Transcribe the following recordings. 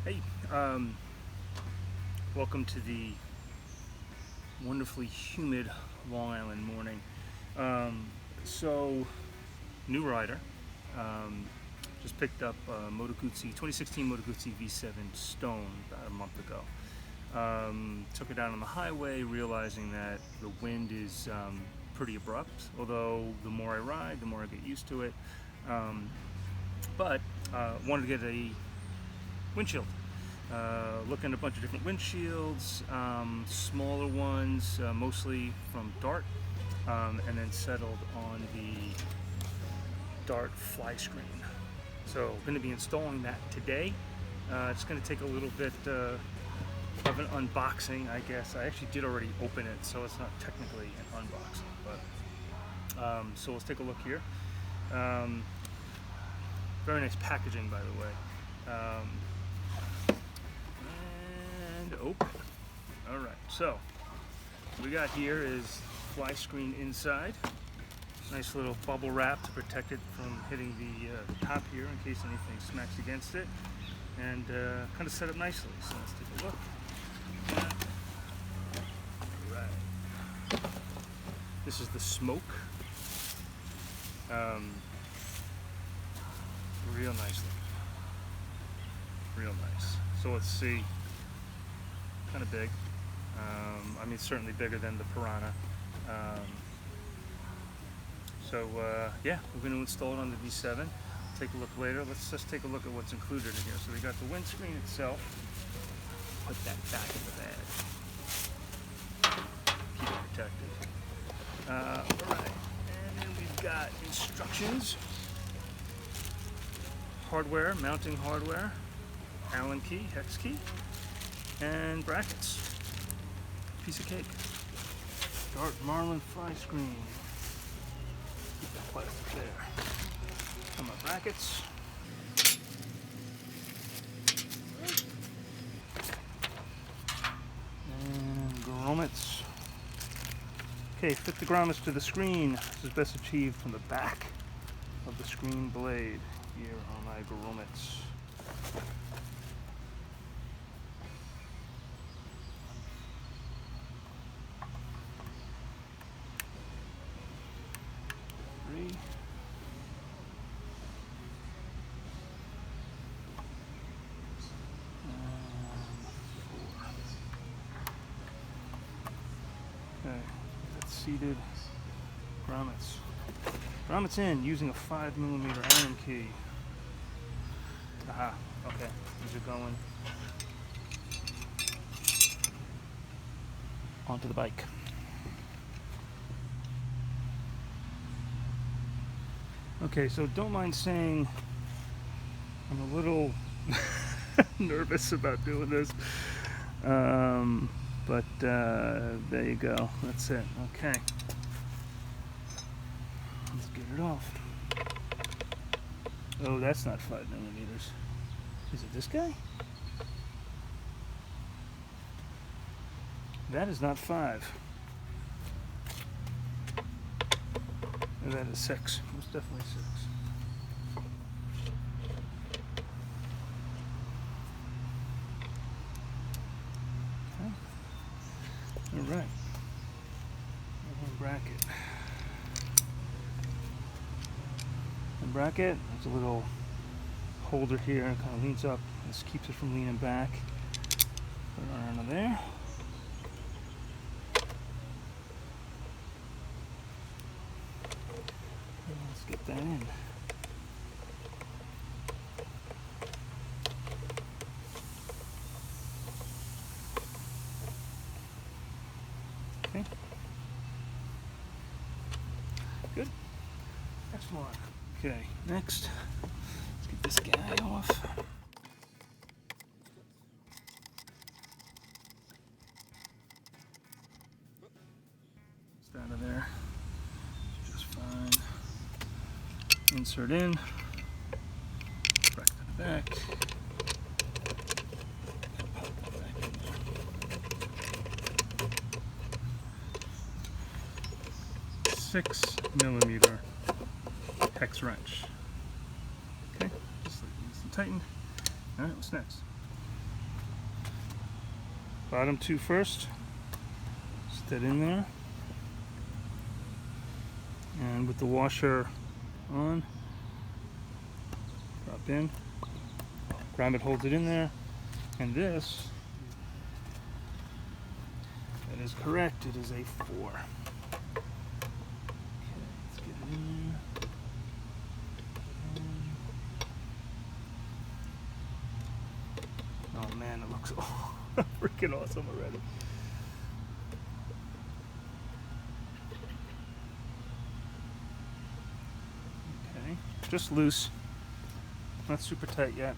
Hey, welcome to the wonderfully humid Long Island morning. So, new rider. Just picked up Moto Guzzi 2016 Moto Guzzi V7 Stone about a month ago. Took it out on the highway, realizing that the wind is pretty abrupt. Although the more I ride, the more I get used to it. But wanted to get a windshield. Looking at a bunch of different windshields, smaller ones, mostly from Dart, and then settled on the Dart Flyscreen. So going to be installing that today. It's going to take a little bit of an unboxing, I guess. I actually did already open it, so it's not technically an unboxing. But so let's take a look here. Very nice packaging, by the way. And open. Alright, so what we got here is Flyscreen inside. Nice little bubble wrap to protect it from hitting the top here in case anything smacks against it. And kind of set up nicely, so let's take a look. Alright. This is the smoke. Real nice looking. Real nice. So let's see. Kind of big. I mean, certainly bigger than the Piranha. Yeah, we're going to install it on the V7. Take a look later. Let's just take a look at what's included in here. So we got the windscreen itself. Put that back in the bag. Keep it protected. Alright. And then we've got instructions. Hardware, mounting hardware. Allen key, hex key. And brackets. Piece of cake. Dart Marlin Flyscreen. Keep that plastic there. Some of my brackets. And grommets. Okay, fit the grommets to the screen. This is best achieved from the back of the screen blade. Here are my grommets. Okay, that's seated grommets. Grommets in using a 5mm Allen key. Aha, okay, these are going onto the bike. Okay, so don't mind saying I'm a little nervous about doing this. But there you go. That's it. Okay. Let's get it off. Oh, that's not 5mm. Is it this guy? That is not 5. And that is 6. Most definitely 6. All right, one bracket. The bracket, there's a little holder here, it kind of leans up. This keeps it from leaning back. Put it under there. And let's get that in. Okay. Good. Excellent. Okay, next, let's get this guy off. It's out of there. Just fine. Insert in. Back to the back. Pop that back in there. 6mm hex wrench. Okay, just like nice and tightened. All right, what's next? Bottom two first. Set that in there. And with the washer on, drop in. Grab it, holds it in there. And this, that is correct, it is a 4. Okay, let's get it in there. Oh man, it looks freaking awesome already. Okay, just loose, not super tight yet.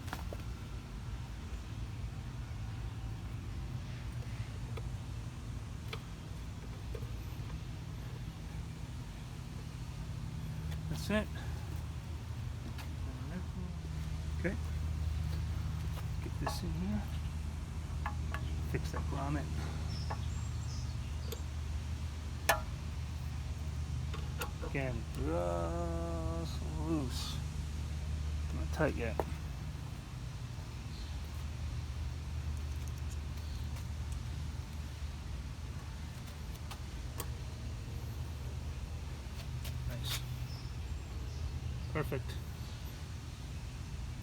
That's it. Okay. Get this in here. Fix that grommet. Again, just loose. Not tight yet. Nice. Perfect.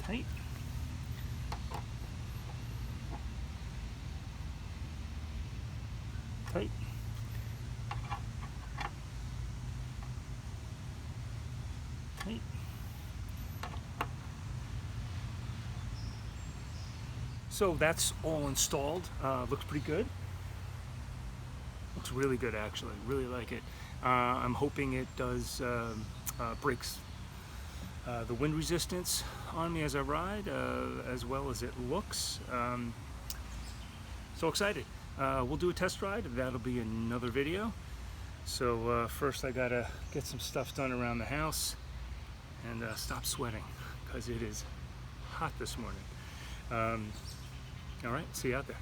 Tight. Tight. Tight. So that's all installed. Looks pretty good. Looks really good actually. Really like it. I'm hoping it does breaks the wind resistance on me as I ride, as well as it looks. So excited. We'll do a test ride. That'll be another video. So first I gotta get some stuff done around the house and stop sweating because it is hot this morning. All right, see you out there.